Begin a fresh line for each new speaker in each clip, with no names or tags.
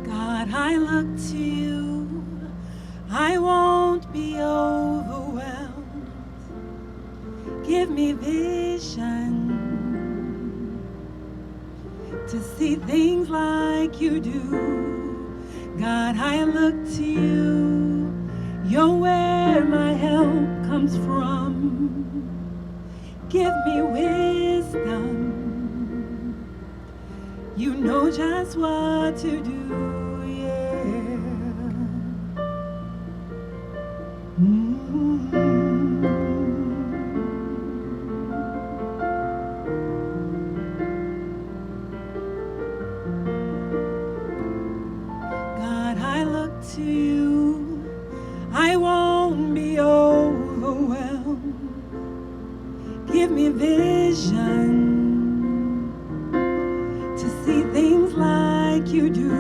God, I look to you. I won't be overwhelmed. Give me vision to see things like you do. God, I look to you. You're where my help comes from. Give me wisdom. You know just what to do, yeah. God, I look to you. I won't be overwhelmed. Give me vision to see things like you do.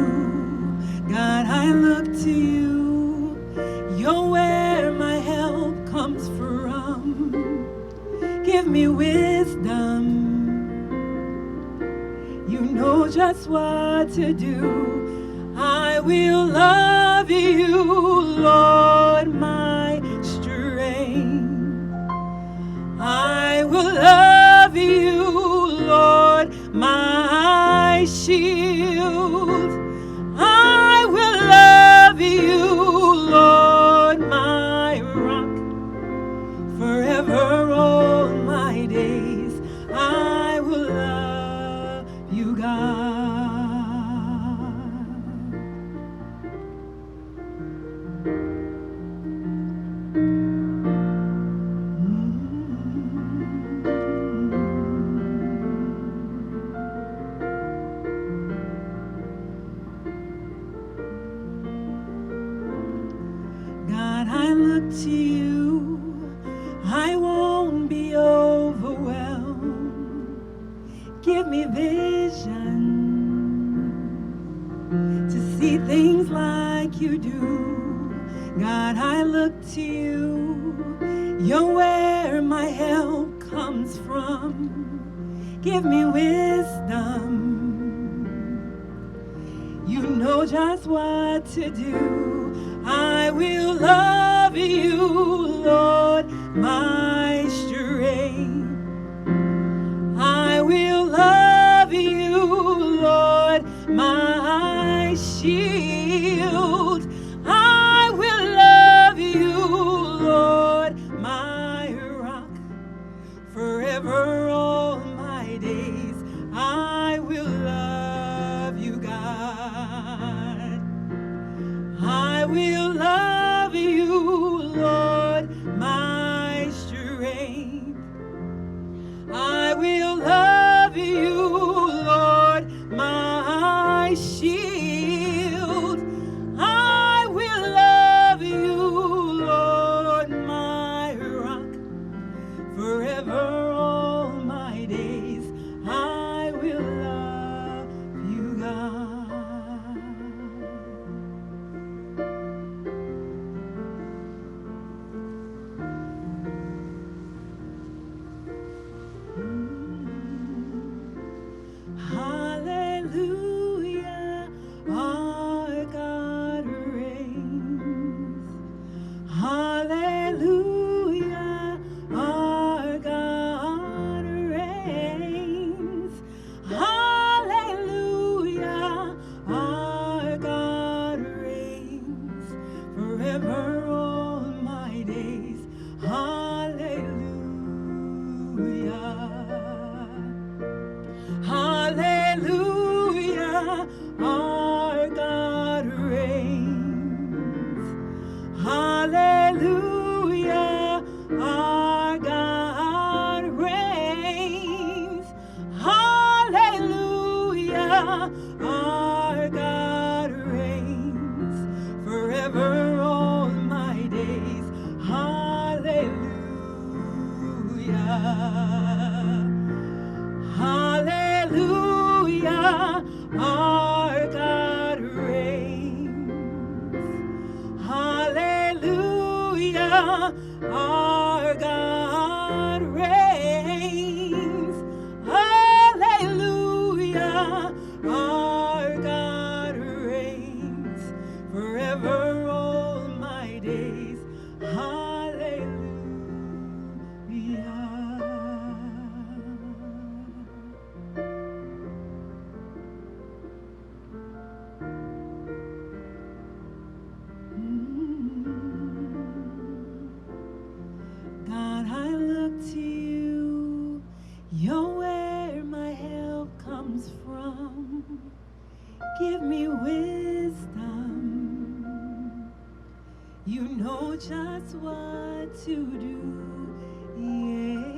God, I look to you. You're where my help comes from. Give me wisdom. You know just what to do. I will love you, Lord, my strength. I will love you, Lord, my shield. I will love you, Lord, my rock. Forever all my days, I will love you, God. God, I look to you. I won't be overwhelmed. Give me vision to see things like you do. God, I look to you. You're where my help comes from. Give me wisdom. You know just what to do. I will love you, Lord, my strength. I will love you, Lord, my shield. I will love you, Lord, my rock. Forever all my days, I will love you, God. I will love you, Lord, my strength. I will love you, Lord, my shield. I will love you, Lord, my rock. Forever all my days, I will love you, God. Hallelujah, our God reigns. Hallelujah, our God reigns. Hallelujah, our God reigns. Forever all my days. Hallelujah. Hallelujah, our God reigns. Hallelujah, our God reigns. Hallelujah, our God reigns. our God reigns. Hallelujah, our God reigns. Hallelujah, our God reigns forever all my days. Hallelujah. God, I look to you. You're where my help comes from. Give me wisdom. You know just what to do. Yeah.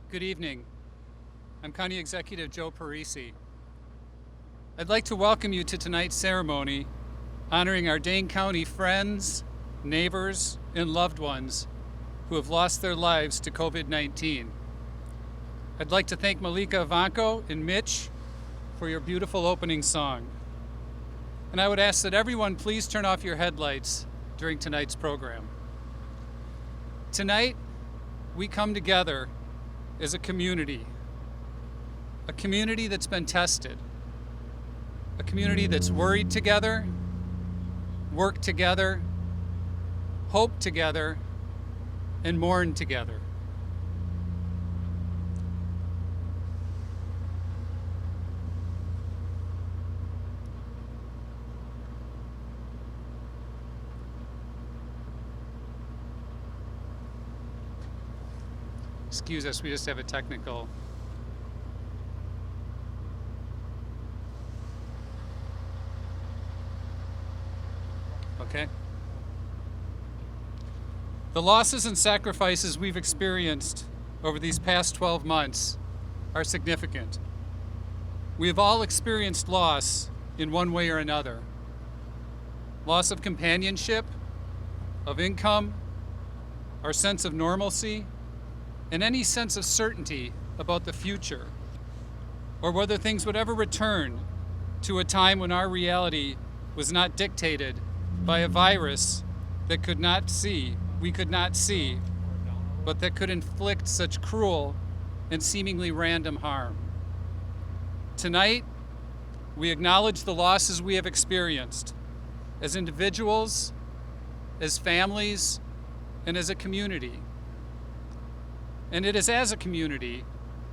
Good evening. I'm County Executive Joe Parisi. I'd like to welcome you to tonight's ceremony honoring our Dane County friends, neighbors, and loved ones who have lost their lives to COVID-19. I'd like to thank Malika Ivanko and Mitch for your beautiful opening song. And I would ask that everyone please turn off your headlights during tonight's program. Tonight, we come together as a community that's been tested, a community that's worried together, worked together, hoped together, and mourned together. Excuse us, we just have a technical. Okay. The losses and sacrifices we've experienced over these past 12 months are significant. We have all experienced loss in one way or another. Loss of companionship, of income, our sense of normalcy, and any sense of certainty about the future, or whether things would ever return to a time when our reality was not dictated by a virus that we could not see, but that could inflict such cruel and seemingly random harm. Tonight, we acknowledge the losses we have experienced as individuals, as families, and as a community. And it is as a community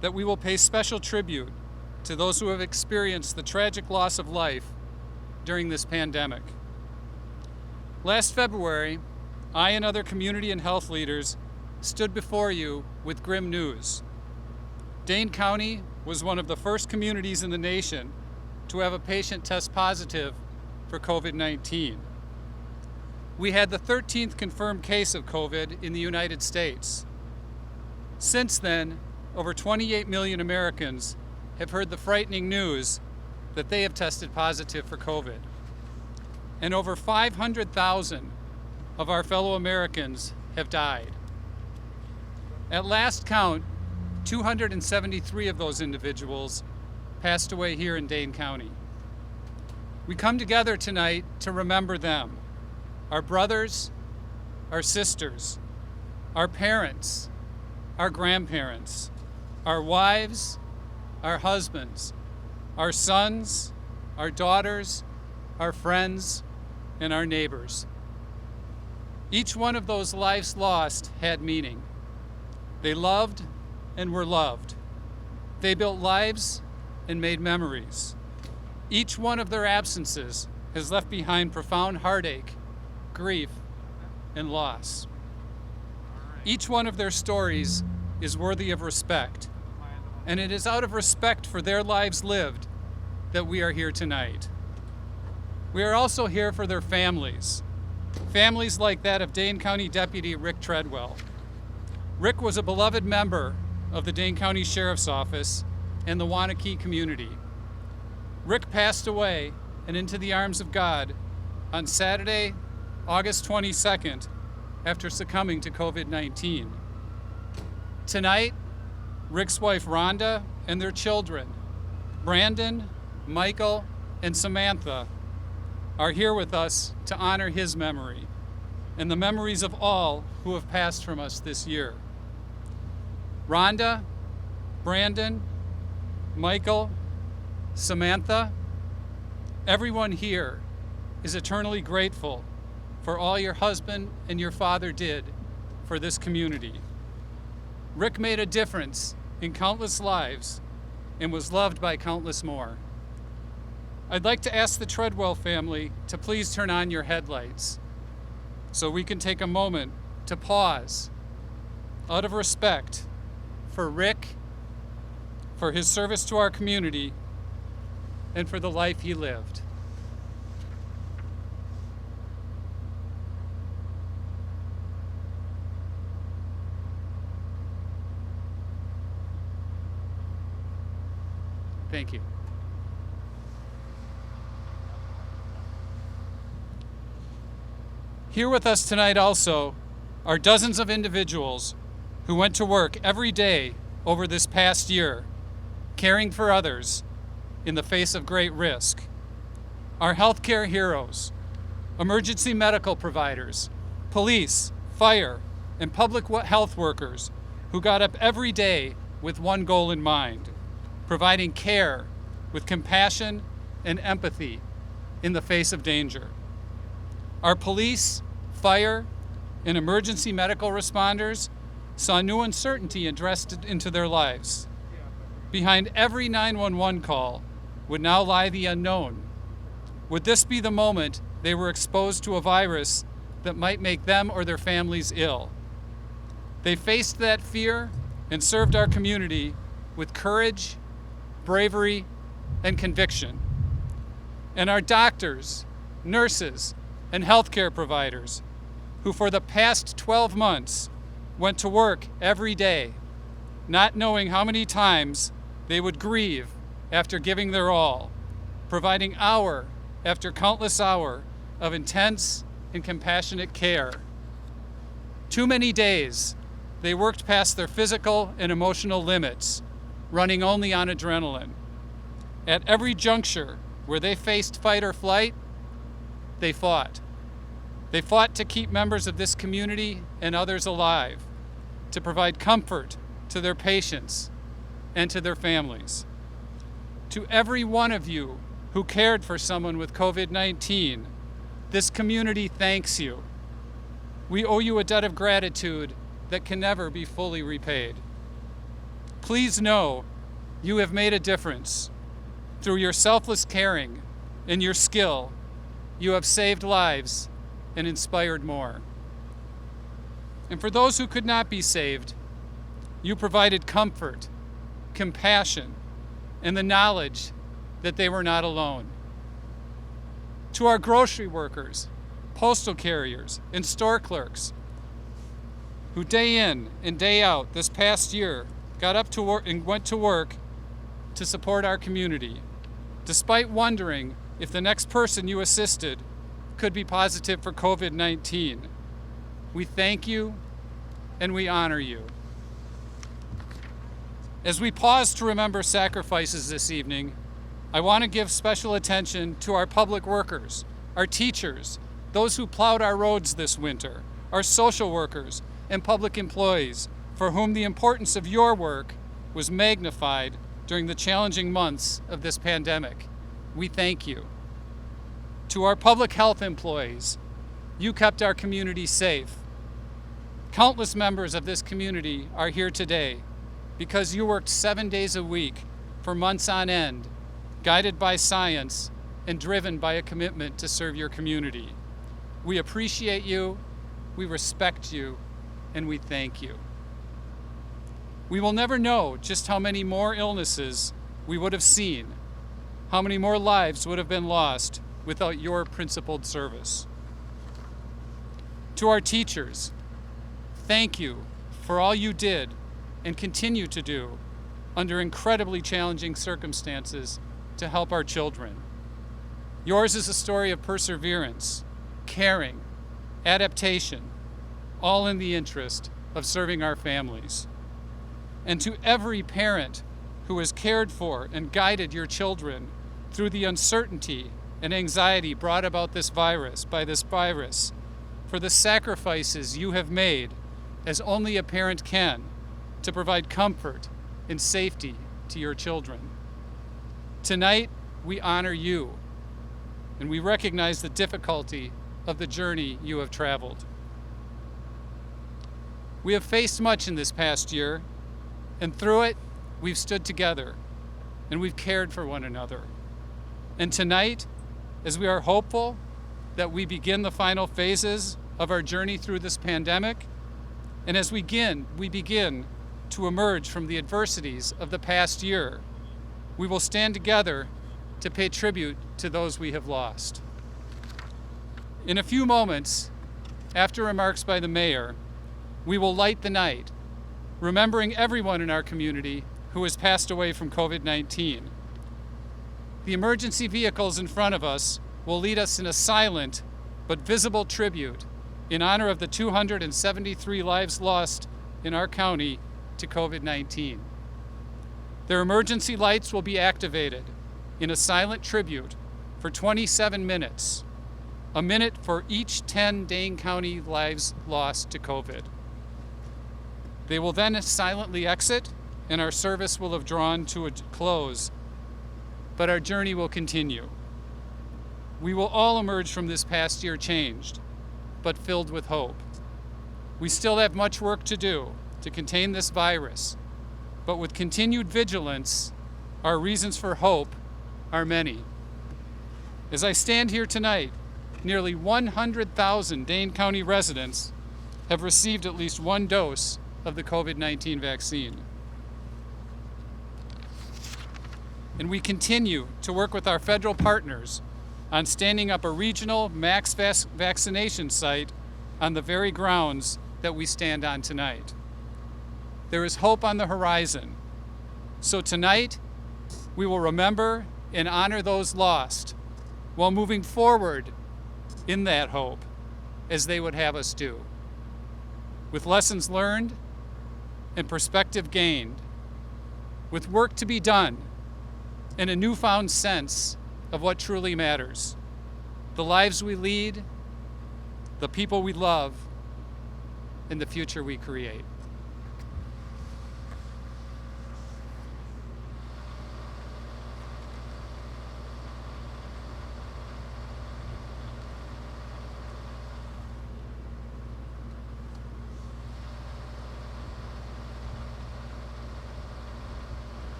that we will pay special tribute to those who have experienced the tragic loss of life during this pandemic. Last February, I and other community and health leaders stood before you with grim news. Dane County was one of the first communities in the nation to have a patient test positive for COVID-19. We had the 13th confirmed case of COVID in the United States. Since then, over 28 million Americans have heard the frightening news that they have tested positive for COVID. And over 500,000 of our fellow Americans have died. At last count, 273 of those individuals passed away here in Dane County. We come together tonight to remember them, our brothers, our sisters, our parents, our grandparents, our wives, our husbands, our sons, our daughters, our friends, and our neighbors. Each one of those lives lost had meaning. They loved and were loved. They built lives and made memories. Each one of their absences has left behind profound heartache, grief, and loss. Each one of their stories is worthy of respect, and it is out of respect for their lives lived that we are here tonight. We are also here for their families, families like that of Dane County Deputy Rick Treadwell. Rick was a beloved member of the Dane County Sheriff's Office and the Waunakee community. Rick passed away and into the arms of God on Saturday, August 22nd, after succumbing to COVID-19. Tonight, Rick's wife Rhonda and their children, Brandon, Michael, and Samantha, are here with us to honor his memory and the memories of all who have passed from us this year. Rhonda, Brandon, Michael, Samantha, everyone here is eternally grateful for all your husband and your father did for this community. Rick made a difference in countless lives and was loved by countless more. I'd like to ask the Treadwell family to please turn on your headlights so we can take a moment to pause out of respect for Rick, for his service to our community, and for the life he lived. Thank you. Here with us tonight also are dozens of individuals who went to work every day over this past year, caring for others in the face of great risk. Our healthcare heroes, emergency medical providers, police, fire, and public health workers who got up every day with one goal in mind, providing care with compassion and empathy in the face of danger. Our police, fire, and emergency medical responders saw new uncertainty addressed into their lives. Behind every 911 call would now lie the unknown. Would this be the moment they were exposed to a virus that might make them or their families ill? They faced that fear and served our community with courage, bravery, and conviction. And our doctors, nurses, and healthcare providers, who for the past 12 months went to work every day, not knowing how many times they would grieve after giving their all, providing hour after countless hour of intense and compassionate care. Too many days, they worked past their physical and emotional limits, running only on adrenaline. At every juncture where they faced fight or flight, they fought. They fought to keep members of this community and others alive, to provide comfort to their patients and to their families. To every one of you who cared for someone with COVID-19, this community thanks you. We owe you a debt of gratitude that can never be fully repaid. Please know you have made a difference. Through your selfless caring and your skill, you have saved lives and inspired more. And for those who could not be saved, you provided comfort, compassion, and the knowledge that they were not alone. To our grocery workers, postal carriers, and store clerks, who day in and day out this past year got up to work and went to work to support our community, despite wondering if the next person you assisted could be positive for COVID-19. We thank you and we honor you. As we pause to remember sacrifices this evening, I want to give special attention to our public workers, our teachers, those who plowed our roads this winter, our social workers, and public employees, for whom the importance of your work was magnified during the challenging months of this pandemic. We thank you. To our public health employees, You kept our community safe. Countless members of this community are here today because you worked 7 days a week for months on end, guided by science and driven by a commitment to serve your community. We appreciate you, we respect you, and we thank you. We will never know just how many more illnesses we would have seen, how many more lives would have been lost without your principled service. To our teachers, thank you for all you did and continue to do under incredibly challenging circumstances to help our children. Yours is a story of perseverance, caring, adaptation, all in the interest of serving our families. And to every parent who has cared for and guided your children through the uncertainty and anxiety brought about by this virus, for the sacrifices you have made, as only a parent can, to provide comfort and safety to your children. Tonight, we honor you, and we recognize the difficulty of the journey you have traveled. We have faced much in this past year, and through it, we've stood together, and we've cared for one another. And tonight, as we are hopeful that we begin the final phases of our journey through this pandemic, and as we begin to emerge from the adversities of the past year, we will stand together to pay tribute to those we have lost. In a few moments, after remarks by the mayor, we will light the night, remembering everyone in our community who has passed away from COVID-19. The emergency vehicles in front of us will lead us in a silent but visible tribute in honor of the 273 lives lost in our county to COVID-19. Their emergency lights will be activated in a silent tribute for 27 minutes, a minute for each 10 Dane County lives lost to COVID. They will then silently exit, and our service will have drawn to a close, but our journey will continue. We will all emerge from this past year changed, but filled with hope. We still have much work to do to contain this virus, but with continued vigilance, our reasons for hope are many. As I stand here tonight, nearly 100,000 Dane County residents have received at least one dose of the COVID-19 vaccine. And we continue to work with our federal partners on standing up a regional max vaccination site on the very grounds that we stand on tonight. There is hope on the horizon. So tonight, we will remember and honor those lost while moving forward in that hope as they would have us do. With lessons learned and perspective gained, with work to be done and a newfound sense of what truly matters, the lives we lead, the people we love, and the future we create.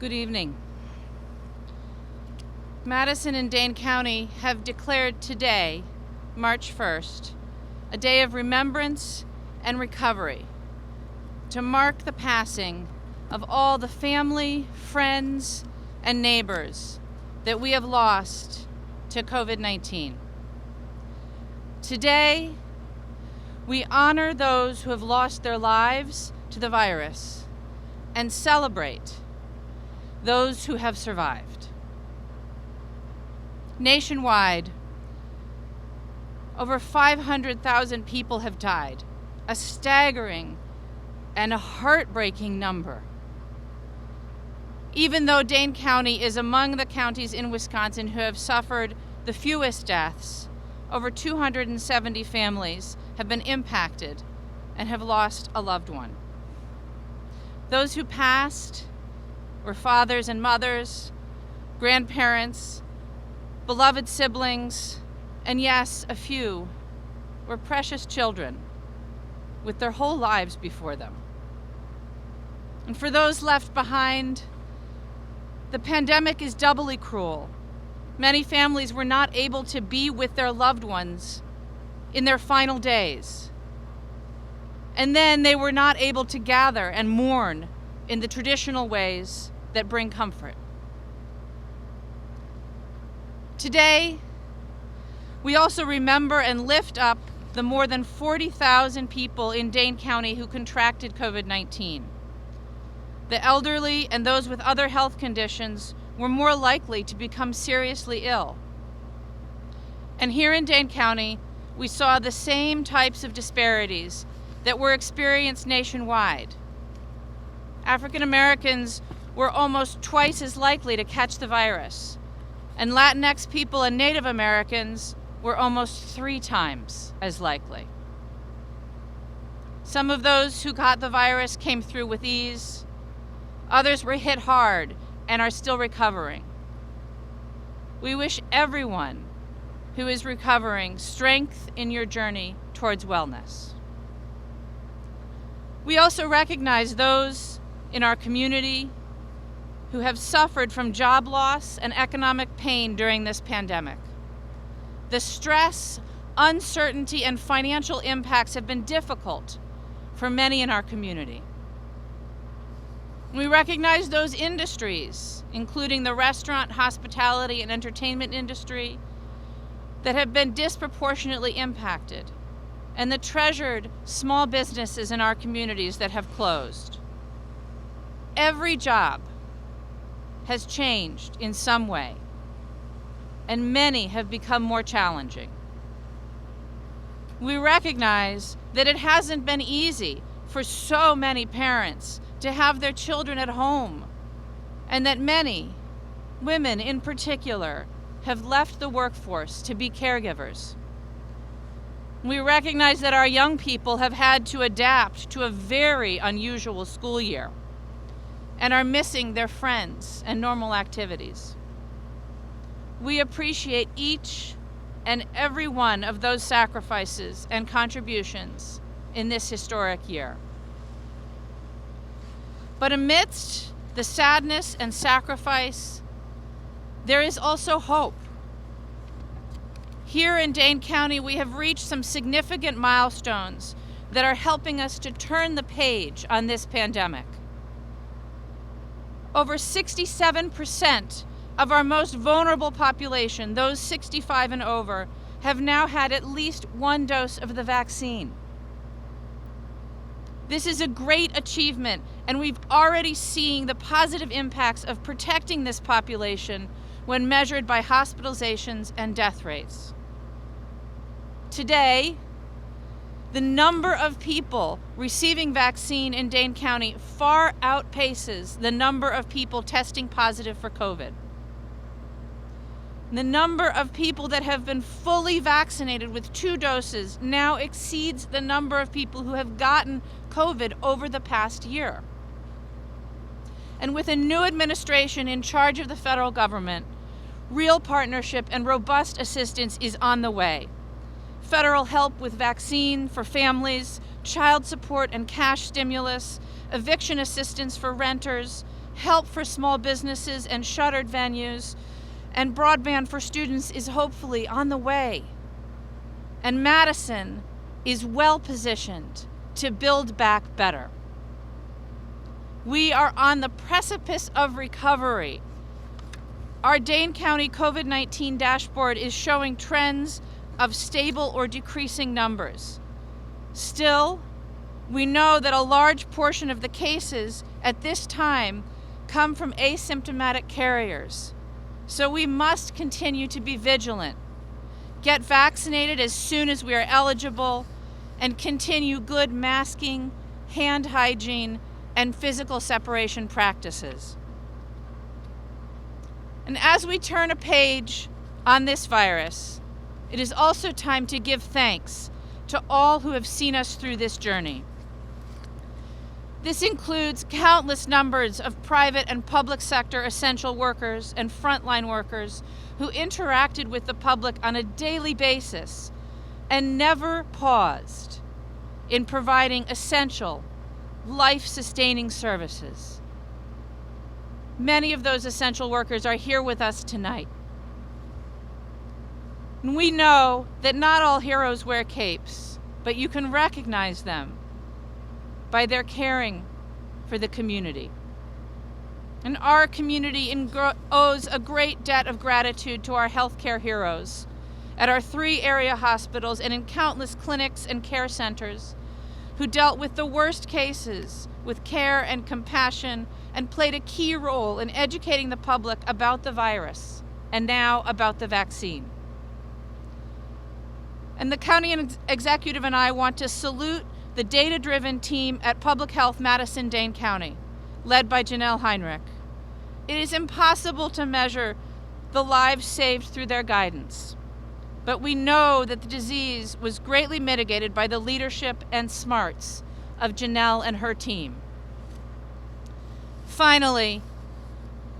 Good evening. Madison and Dane County have declared today, March 1st, a day of remembrance and recovery to mark the passing of all the family, friends, and neighbors that we have lost to COVID-19. Today, we honor those who have lost their lives to the virus and celebrate those who have survived. Nationwide, over 500,000 people have died, a staggering and a heartbreaking number. Even though Dane County is among the counties in Wisconsin who have suffered the fewest deaths, over 270 families have been impacted and have lost a loved one. Those who passed were fathers and mothers, grandparents, beloved siblings, and yes, a few were precious children with their whole lives before them. And for those left behind, the pandemic is doubly cruel. Many families were not able to be with their loved ones in their final days. And then they were not able to gather and mourn in the traditional ways that bring comfort. Today, we also remember and lift up the more than 40,000 people in Dane County who contracted COVID-19. The elderly and those with other health conditions were more likely to become seriously ill. And here in Dane County, we saw the same types of disparities that were experienced nationwide. African Americans were almost twice as likely to catch the virus, and Latinx people and Native Americans were almost 3 times as likely. Some of those who got the virus came through with ease. Others were hit hard and are still recovering. We wish everyone who is recovering strength in your journey towards wellness. We also recognize those in our community who have suffered from job loss and economic pain during this pandemic. The stress, uncertainty, and financial impacts have been difficult for many in our community. We recognize those industries, including the restaurant, hospitality, and entertainment industry, that have been disproportionately impacted, and the treasured small businesses in our communities that have closed. Every job has changed in some way, and many have become more challenging. We recognize that it hasn't been easy for so many parents to have their children at home, and that many, women in particular, have left the workforce to be caregivers. We recognize that our young people have had to adapt to a very unusual school year and are missing their friends and normal activities. We appreciate each and every one of those sacrifices and contributions in this historic year. But amidst the sadness and sacrifice, there is also hope. Here in Dane County, we have reached some significant milestones that are helping us to turn the page on this pandemic. Over 67% of our most vulnerable population, those 65 and over, have now had at least 1 dose of the vaccine. This is a great achievement, and we've already seen the positive impacts of protecting this population when measured by hospitalizations and death rates. Today, the number of people receiving vaccine in Dane County far outpaces the number of people testing positive for COVID. The number of people that have been fully vaccinated with 2 doses now exceeds the number of people who have gotten COVID over the past year. And with a new administration in charge of the federal government, real partnership and robust assistance is on the way. Federal help with vaccine for families, child support and cash stimulus, eviction assistance for renters, help for small businesses and shuttered venues, and broadband for students is hopefully on the way. And Madison is well positioned to build back better. We are on the precipice of recovery. Our Dane County COVID-19 dashboard is showing trends of stable or decreasing numbers. Still, we know that a large portion of the cases at this time come from asymptomatic carriers. So we must continue to be vigilant, get vaccinated as soon as we are eligible, and continue good masking, hand hygiene, and physical separation practices. And as we turn a page on this virus, it is also time to give thanks to all who have seen us through this journey. This includes countless numbers of private and public sector essential workers and frontline workers who interacted with the public on a daily basis and never paused in providing essential, life-sustaining services. Many of those essential workers are here with us tonight. And we know that not all heroes wear capes, but you can recognize them by their caring for the community. And our community owes a great debt of gratitude to our healthcare heroes at our 3 area hospitals and in countless clinics and care centers who dealt with the worst cases with care and compassion and played a key role in educating the public about the virus and now about the vaccine. And the county executive and I want to salute the data-driven team at Public Health Madison, Dane County, led by Janelle Heinrich. It is impossible to measure the lives saved through their guidance, but we know that the disease was greatly mitigated by the leadership and smarts of Janelle and her team. Finally,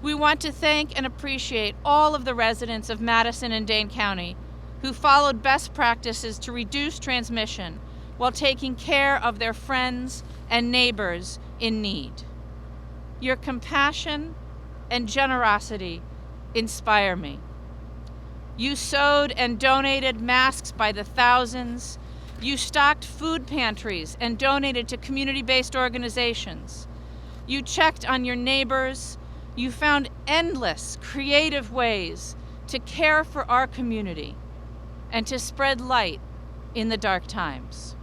we want to thank and appreciate all of the residents of Madison and Dane County who followed best practices to reduce transmission while taking care of their friends and neighbors in need. Your compassion and generosity inspire me. You sewed and donated masks by the thousands. You stocked food pantries and donated to community-based organizations. You checked on your neighbors. You found endless creative ways to care for our community and to spread light in the dark times.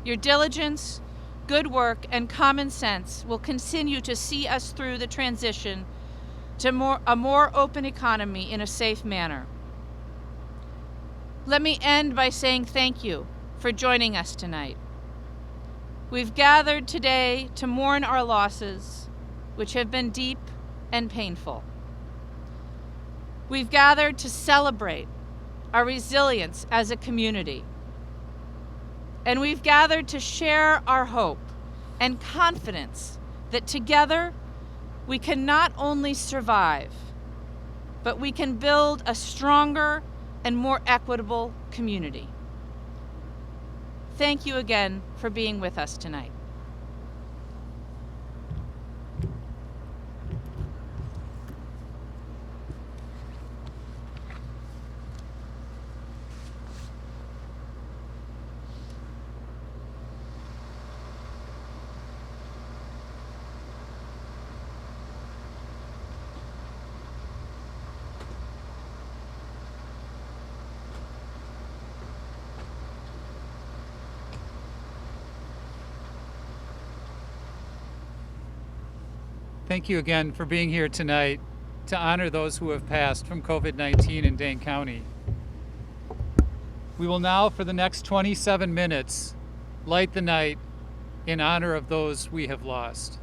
Your diligence, good work, and common sense will continue to see us through the transition to a more open economy in a safe manner. Let me end by saying thank you for joining us tonight. We've gathered today to mourn our losses, which have been deep and painful. We've gathered to celebrate our resilience as a community. And we've gathered to share our hope and confidence that together we can not only survive, but we can build a stronger and more equitable community. Thank you again for being with us tonight.
Thank you again for being here tonight to honor those who have passed from COVID-19 in Dane County. We will now, for the next 27 minutes, light the night in honor of those we have lost.